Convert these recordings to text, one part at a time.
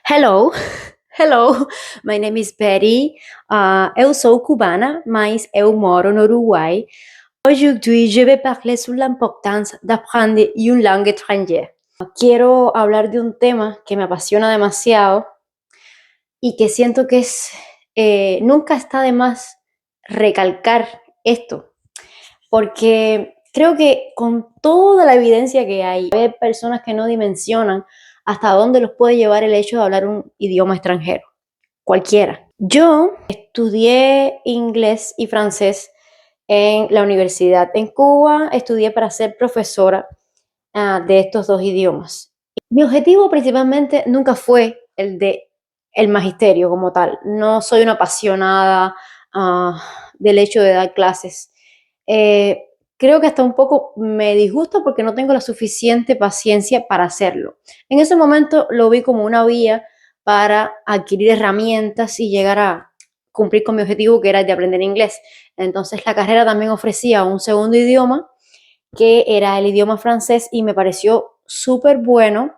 Hello, hello, my name is Betty. Eu sou cubana, mas eu moro no Uruguai. Aujourd'hui, je vais parler sur l'importance d'apprendre une langue étrangère. Quiero hablar de un tema que me apasiona demasiado y que siento que nunca está de más recalcar esto, porque creo que con toda la evidencia que hay personas que no dimensionan hasta dónde los puede llevar el hecho de hablar un idioma extranjero, cualquiera. Yo estudié inglés y francés en la universidad en Cuba, estudié para ser profesora de estos dos idiomas. Mi objetivo principalmente nunca fue el de el magisterio como tal. No soy una apasionada del hecho de dar clases. Eh, Creo que hasta un poco me disgusta porque no tengo la suficiente paciencia para hacerlo. En ese momento lo vi como una vía para adquirir herramientas y llegar a cumplir con mi objetivo, que era el de aprender inglés. Entonces la carrera también ofrecía un segundo idioma, que era el idioma francés, y me pareció súper bueno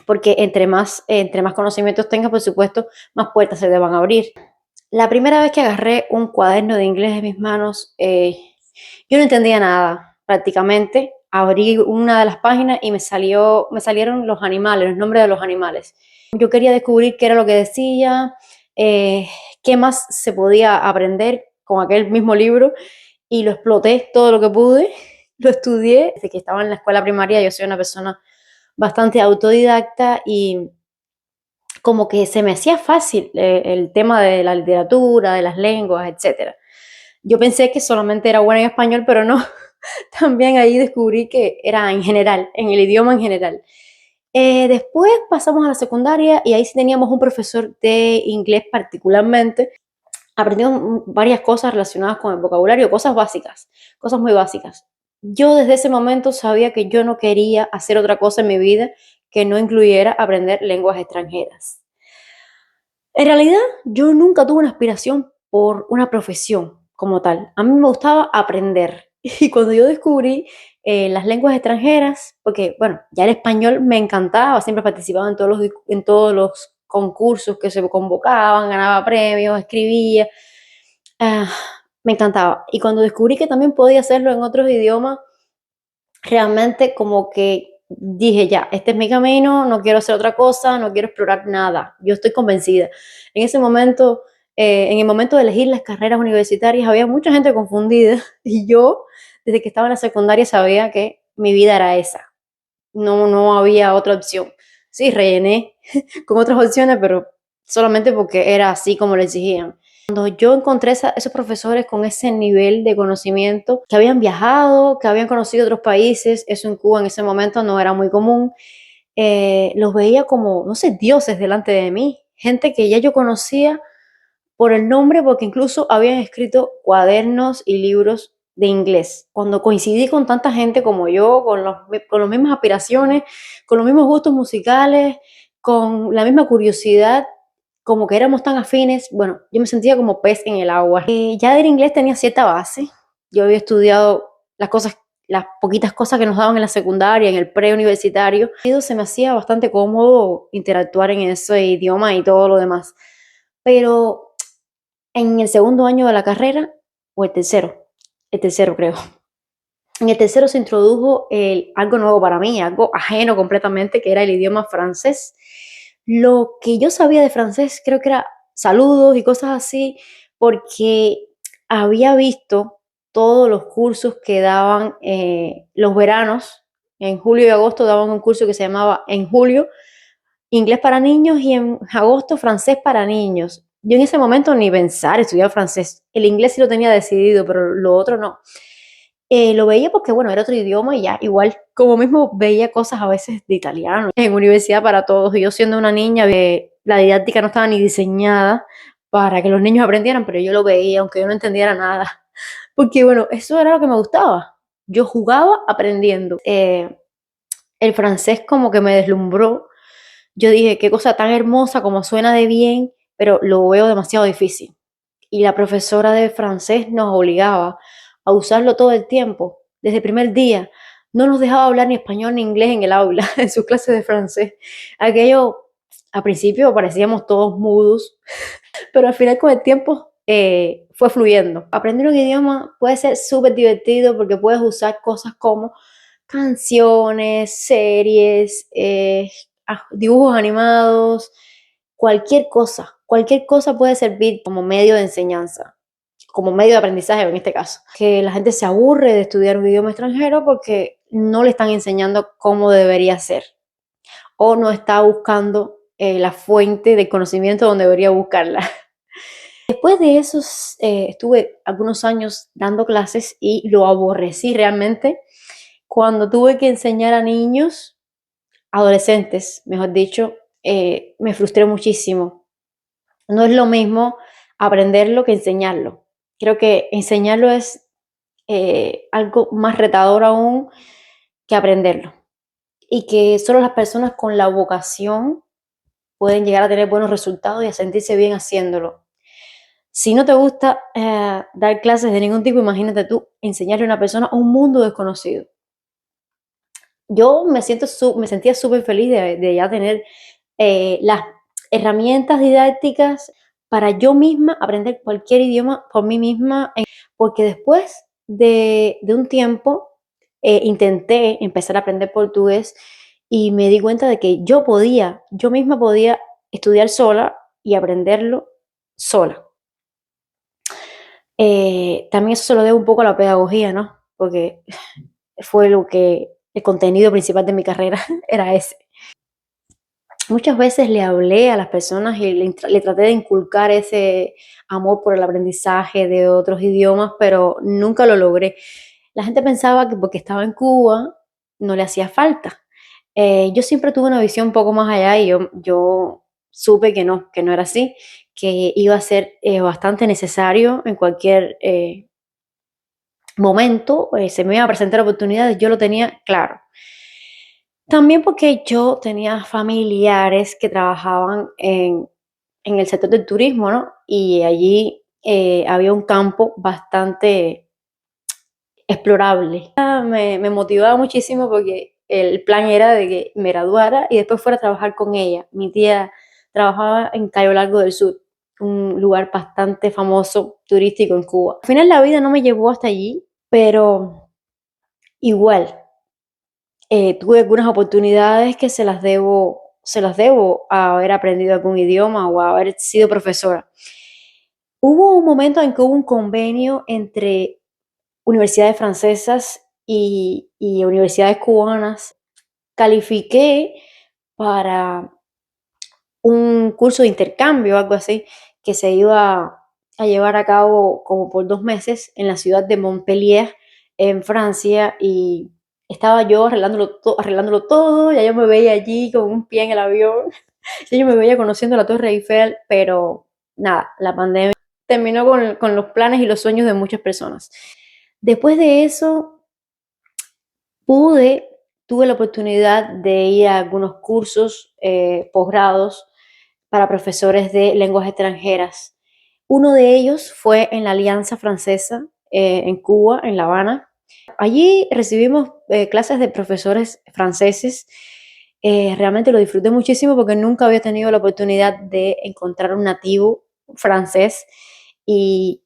porque entre más conocimientos tengas, por supuesto, más puertas se te van a abrir. La primera vez que agarré un cuaderno de inglés en mis manos, yo no entendía nada prácticamente. Abrí una de las páginas y me salieron los animales, los nombres de los animales. Yo quería descubrir qué era lo que decía, qué más se podía aprender con aquel mismo libro, y lo exploté todo lo que pude, lo estudié. Desde que estaba en la escuela primaria yo soy una persona bastante autodidacta y como que se me hacía fácil el tema de la literatura, de las lenguas, etcétera. Yo pensé que solamente era buena en español, pero no. También ahí descubrí que era en general, en el idioma en general. Después pasamos a la secundaria y ahí sí teníamos un profesor de inglés particularmente. Aprendimos varias cosas relacionadas con el vocabulario, cosas básicas, cosas muy básicas. Yo desde ese momento sabía que yo no quería hacer otra cosa en mi vida que no incluyera aprender lenguas extranjeras. En realidad, yo nunca tuve una aspiración por una profesión como tal. A mí me gustaba aprender. Y cuando yo descubrí las lenguas extranjeras, porque, bueno, ya el español me encantaba, siempre participaba en todos los concursos que se convocaban, ganaba premios, escribía, ah, me encantaba. Y cuando descubrí que también podía hacerlo en otros idiomas, realmente como que dije, ya, este es mi camino, no quiero hacer otra cosa, no quiero explorar nada. Yo estoy convencida. En ese momento, en el momento de elegir las carreras universitarias, había mucha gente confundida y yo, desde que estaba en la secundaria, sabía que mi vida era esa. No, no había otra opción. Sí, rellené con otras opciones, pero solamente porque era así como le exigían. Cuando yo encontré esos profesores con ese nivel de conocimiento, que habían viajado, que habían conocido otros países, eso en Cuba en ese momento no era muy común, los veía como, no sé, dioses delante de mí, gente que ya yo conocía por el nombre, porque incluso habían escrito cuadernos y libros de inglés. Cuando coincidí con tanta gente como yo, con las mismas aspiraciones, con los mismos gustos musicales, con la misma curiosidad, como que éramos tan afines, bueno, yo me sentía como pez en el agua. Ya del inglés tenía cierta base. Yo había estudiado las poquitas cosas que nos daban en la secundaria, en el preuniversitario. Se me hacía bastante cómodo interactuar en ese idioma y todo lo demás. Pero en el segundo año de la carrera, o el tercero creo. En el tercero se introdujo algo nuevo para mí, algo ajeno completamente, que era el idioma francés. Lo que yo sabía de francés creo que era saludos y cosas así, porque había visto todos los cursos que daban los veranos. En julio y agosto daban un curso que se llamaba, en julio, inglés para niños, y en agosto francés para niños. Yo en ese momento ni pensar estudiar francés. El inglés sí lo tenía decidido, pero lo otro no. Lo veía porque, bueno, era otro idioma y ya, igual, como mismo veía cosas a veces de italiano en Universidad para Todos. Y yo siendo una niña, la didáctica no estaba ni diseñada para que los niños aprendieran, pero yo lo veía, aunque yo no entendiera nada. Porque, bueno, eso era lo que me gustaba. Yo jugaba aprendiendo. El francés como que me deslumbró. Yo dije, qué cosa tan hermosa, como suena de bien, pero lo veo demasiado difícil. Y la profesora de francés nos obligaba a usarlo todo el tiempo, desde el primer día. No nos dejaba hablar ni español ni inglés en el aula, en sus clases de francés. Aquello Al principio parecíamos todos mudos, pero al final con el tiempo fue fluyendo. Aprender un idioma puede ser súper divertido porque puedes usar cosas como canciones, series, dibujos animados, cualquier cosa puede servir como medio de enseñanza, como medio de aprendizaje en este caso. Que la gente se aburre de estudiar un idioma extranjero porque no le están enseñando cómo debería ser o no está buscando la fuente de conocimiento donde debería buscarla. Después de eso, estuve algunos años dando clases y lo aborrecí realmente cuando tuve que enseñar a niños, adolescentes, mejor dicho. Me frustré muchísimo. No es lo mismo aprenderlo que enseñarlo. Creo que enseñarlo es algo más retador aún que aprenderlo. Y que solo las personas con la vocación pueden llegar a tener buenos resultados y a sentirse bien haciéndolo. Si no te gusta dar clases de ningún tipo, imagínate tú enseñarle a una persona un mundo desconocido. Yo me sentía súper feliz de ya tener las herramientas didácticas para yo misma aprender cualquier idioma por mí misma, porque después de un tiempo intenté empezar a aprender portugués y me di cuenta de que yo misma podía estudiar sola y aprenderlo sola. También eso se lo debo un poco a la pedagogía, ¿no? Porque fue el contenido principal de mi carrera era ese. Muchas veces le hablé a las personas y le traté de inculcar ese amor por el aprendizaje de otros idiomas, pero nunca lo logré. La gente pensaba que porque estaba en Cuba no le hacía falta. Yo siempre tuve una visión un poco más allá y yo supe que no era así, que iba a ser bastante necesario en cualquier momento, se me iba a presentar oportunidades, yo lo tenía claro. También porque yo tenía familiares que trabajaban en el sector del turismo, ¿no? Y allí había un campo bastante explorable. Me motivaba muchísimo porque el plan era de que me graduara y después fuera a trabajar con ella. Mi tía trabajaba en Cayo Largo del Sur, un lugar bastante famoso turístico en Cuba. Al final la vida no me llevó hasta allí, pero igual tuve algunas oportunidades que se las debo a haber aprendido algún idioma o a haber sido profesora. Hubo un momento en que hubo un convenio entre universidades francesas y universidades cubanas. Califiqué para un curso de intercambio, algo así, que se iba a llevar a cabo como por 2 meses en la ciudad de Montpellier, en Francia, y estaba yo arreglándolo todo, ya yo me veía allí con un pie en el avión, ya yo me veía conociendo la Torre Eiffel, pero nada, la pandemia terminó con los planes y los sueños de muchas personas. Después de eso, pude, tuve la oportunidad de ir a algunos cursos, posgrados para profesores de lenguas extranjeras. Uno de ellos fue en la Alianza Francesa, en Cuba, en La Habana. Allí recibimos clases de profesores franceses. Realmente lo disfruté muchísimo porque nunca había tenido la oportunidad de encontrar un nativo francés y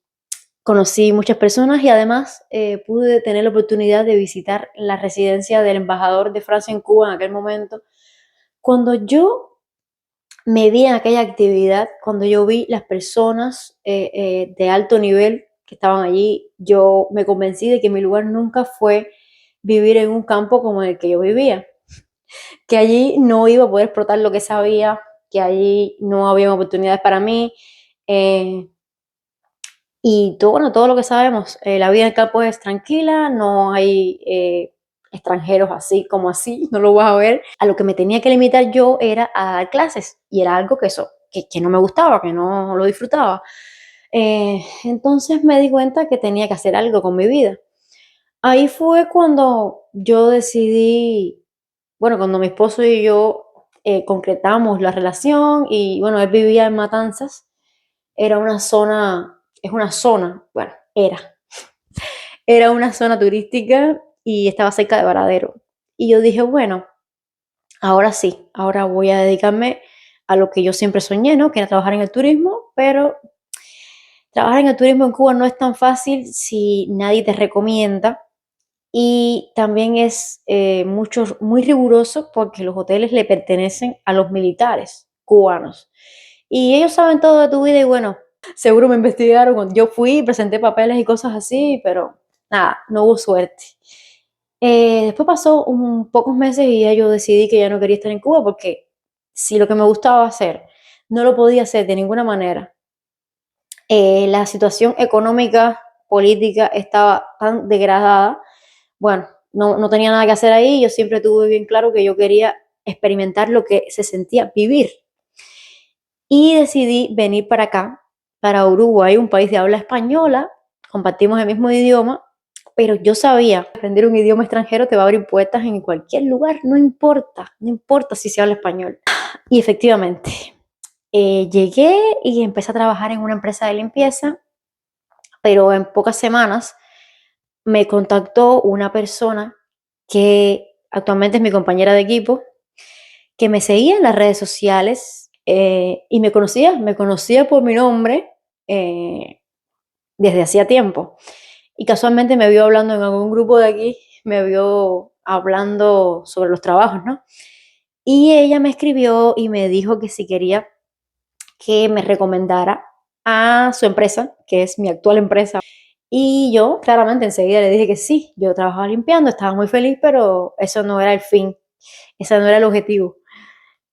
conocí muchas personas y además pude tener la oportunidad de visitar la residencia del embajador de Francia en Cuba en aquel momento. Cuando yo me vi en aquella actividad, cuando yo vi las personas de alto nivel que estaban allí, yo me convencí de que mi lugar nunca fue vivir en un campo como el que yo vivía, que allí no iba a poder explotar lo que sabía, que allí no había oportunidades para mí. eh, y todo, bueno, todo lo que sabemos, la vida en el campo es tranquila, no hay extranjeros así como así, no lo vas a ver. A lo que me tenía que limitar yo era a dar clases y era algo que no me gustaba, que no lo disfrutaba. Entonces me di cuenta que tenía que hacer algo con mi vida. Ahí fue cuando yo decidí, bueno, cuando mi esposo y yo concretamos la relación y bueno, él vivía en Matanzas, era una zona, es una zona, bueno, era una zona turística y estaba cerca de Varadero. Y yo dije, bueno, ahora sí, ahora voy a dedicarme a lo que yo siempre soñé, ¿no? Que era trabajar en el turismo, pero trabajar en el turismo en Cuba no es tan fácil si nadie te recomienda y también es muy riguroso porque los hoteles le pertenecen a los militares cubanos y ellos saben todo de tu vida y bueno, seguro me investigaron, yo fui, presenté papeles y cosas así, pero nada, no hubo suerte. Después pasó un pocos meses y ya yo decidí que ya no quería estar en Cuba porque si lo que me gustaba hacer no lo podía hacer de ninguna manera, la situación económica, política estaba tan degradada, bueno, no tenía nada que hacer ahí, yo siempre tuve bien claro que yo quería experimentar lo que se sentía vivir y decidí venir para acá, para Uruguay, un país de habla española, compartimos el mismo idioma, pero yo sabía que aprender un idioma extranjero te va a abrir puertas en cualquier lugar, no importa si se habla español. Y efectivamente, llegué y empecé a trabajar en una empresa de limpieza, pero en pocas semanas me contactó una persona que actualmente es mi compañera de equipo, que me seguía en las redes sociales y me conocía por mi nombre eh, desde hacía tiempo. Y casualmente me vio hablando en algún grupo de aquí, me vio hablando sobre los trabajos, ¿no? Y ella me escribió y me dijo que si quería que me recomendara a su empresa, que es mi actual empresa. Y yo claramente enseguida le dije que sí, yo trabajaba limpiando, estaba muy feliz, pero eso no era el fin, ese no era el objetivo.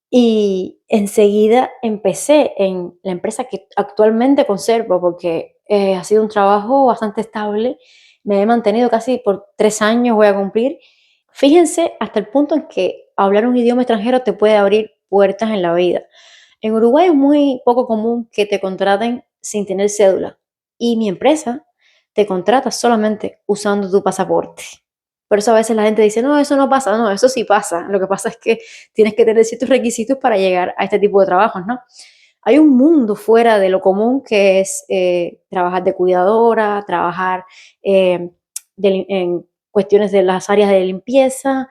Y enseguida empecé en la empresa que actualmente conservo porque ha sido un trabajo bastante estable, me he mantenido casi por 3 años, voy a cumplir. Fíjense hasta el punto en que hablar un idioma extranjero te puede abrir puertas en la vida. En Uruguay es muy poco común que te contraten sin tener cédula y mi empresa te contrata solamente usando tu pasaporte. Por eso a veces la gente dice, no, eso no pasa, no, eso sí pasa. Lo que pasa es que tienes que tener ciertos requisitos para llegar a este tipo de trabajos, ¿no? Hay un mundo fuera de lo común que es trabajar de cuidadora, trabajar eh, en cuestiones de las áreas de limpieza.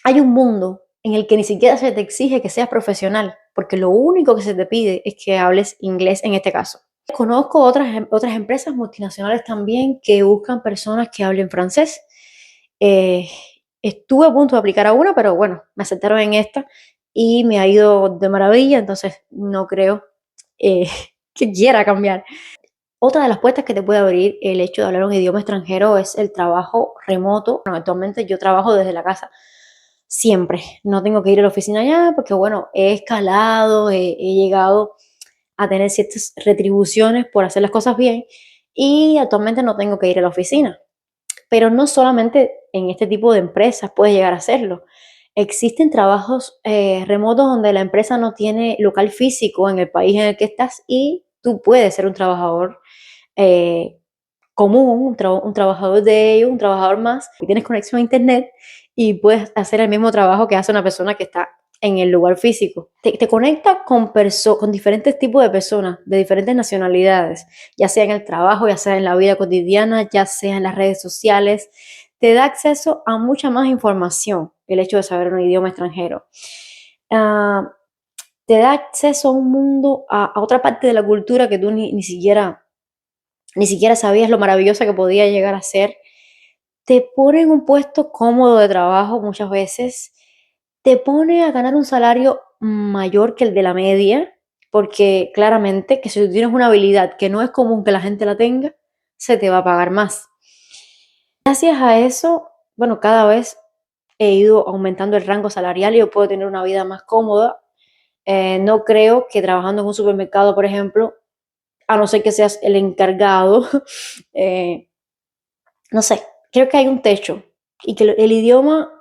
Hay un mundo en el que ni siquiera se te exige que seas profesional, porque lo único que se te pide es que hables inglés en este caso. Conozco otras empresas multinacionales también que buscan personas que hablen francés. Eh, Estuve a punto de aplicar a una, pero bueno, me aceptaron en esta y me ha ido de maravilla, entonces no creo eh, que quiera cambiar. Otra de las puertas que te puede abrir el hecho de hablar un idioma extranjero es el trabajo remoto. Bueno, actualmente yo trabajo desde la casa siempre. No tengo que ir a la oficina ya porque, bueno, he escalado, he llegado a tener ciertas retribuciones por hacer las cosas bien y actualmente no tengo que ir a la oficina. Pero no solamente en este tipo de empresas puedes llegar a hacerlo. Existen trabajos remotos donde la empresa no tiene local físico en el país en el que estás y tú puedes ser un trabajador eh, común, un trabajador de ellos, un trabajador más, y tienes conexión a internet y puedes hacer el mismo trabajo que hace una persona que está en el lugar físico. Te conecta con diferentes tipos de personas, de diferentes nacionalidades, ya sea en el trabajo, ya sea en la vida cotidiana, ya sea en las redes sociales. Te da acceso a mucha más información el hecho de saber un idioma extranjero. Uh, Te da acceso a un mundo, a otra parte de la cultura que tú ni siquiera sabías lo maravillosa que podía llegar a ser. Te pone en un puesto cómodo de trabajo muchas veces, te pone a ganar un salario mayor que el de la media, porque claramente que si tú tienes una habilidad que no es común que la gente la tenga, se te va a pagar más. Gracias a eso, bueno, cada vez he ido aumentando el rango salarial y yo puedo tener una vida más cómoda. No creo que trabajando en un supermercado, por ejemplo, a no ser que seas el encargado, eh, no sé, creo que hay un techo y que el idioma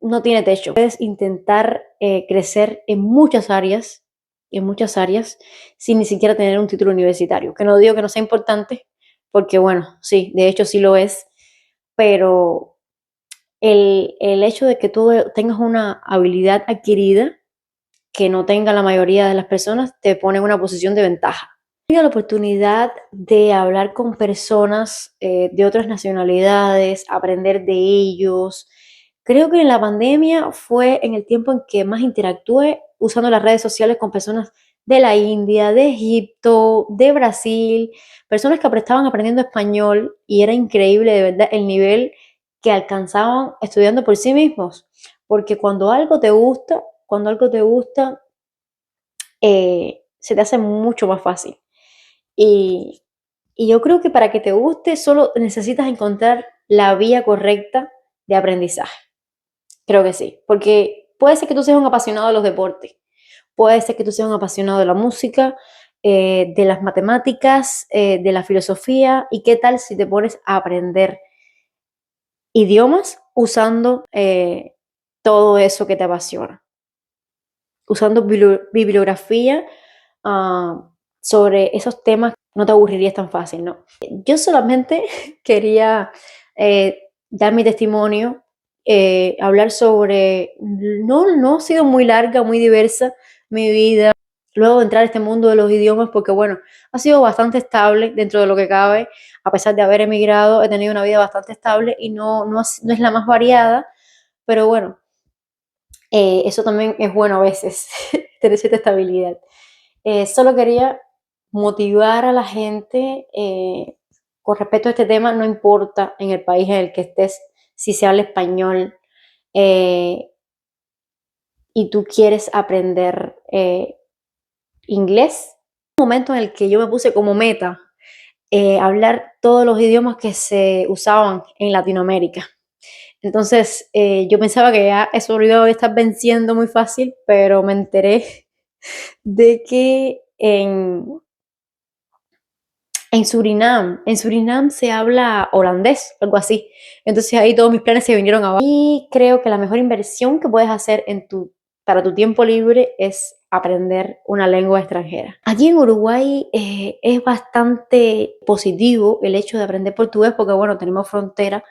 no tiene techo. Puedes intentar crecer en muchas áreas, sin ni siquiera tener un título universitario. Que no digo que no sea importante, porque bueno, sí, de hecho sí lo es, pero el hecho de que tú tengas una habilidad adquirida que no tenga la mayoría de las personas te pone en una posición de ventaja. Tengo la oportunidad de hablar con personas de otras nacionalidades, aprender de ellos, Creo que en la pandemia fue en el tiempo en que más interactué usando las redes sociales con personas de la India, de Egipto, de Brasil, personas que estaban aprendiendo español y era increíble de verdad el nivel que alcanzaban estudiando por sí mismos. Porque cuando algo te gusta, se te hace mucho más fácil. Y, y yo creo que para que te guste solo necesitas encontrar la vía correcta de aprendizaje. Creo que sí, porque puede ser que tú seas un apasionado de los deportes, puede ser que tú seas un apasionado de la música, de las matemáticas, de la filosofía, y qué tal si te pones a aprender idiomas usando todo eso que te apasiona, usando bibliografía sobre esos temas, no te aburrirías tan fácil, ¿no? Yo solamente quería dar mi testimonio, hablar sobre, no ha sido muy larga, muy diversa mi vida, luego de entrar a este mundo de los idiomas, porque bueno, ha sido bastante estable dentro de lo que cabe, a pesar de haber emigrado, he tenido una vida bastante estable y no es la más variada, pero bueno, eso también es bueno a veces, tener cierta estabilidad. Solo quería motivar a la gente con respecto a este tema, no importa en el país en el que estés, si se habla español eh, y tú quieres aprender inglés. Un momento en el que yo me puse como meta hablar todos los idiomas que se usaban en Latinoamérica. Entonces, yo pensaba que ya eso lo iba a estar venciendo muy fácil, pero me enteré de que en Surinam se habla holandés, algo así. Entonces ahí todos mis planes se vinieron abajo. Y creo que la mejor inversión que puedes hacer para tu tiempo libre es aprender una lengua extranjera. Aquí en Uruguay es bastante positivo el hecho de aprender portugués porque, bueno, tenemos frontera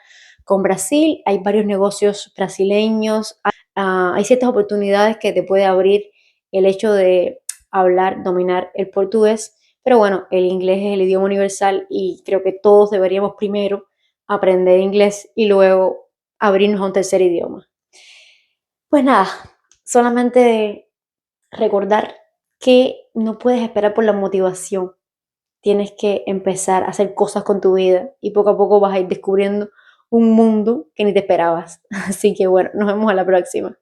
con Brasil, hay varios negocios brasileños, hay ciertas oportunidades que te puede abrir el hecho de hablar, dominar el portugués. Pero bueno, el inglés es el idioma universal y creo que todos deberíamos primero aprender inglés y luego abrirnos a un tercer idioma. Pues nada, solamente recordar que no puedes esperar por la motivación. Tienes que empezar a hacer cosas con tu vida y poco a poco vas a ir descubriendo un mundo que ni te esperabas. Así que bueno, nos vemos a la próxima.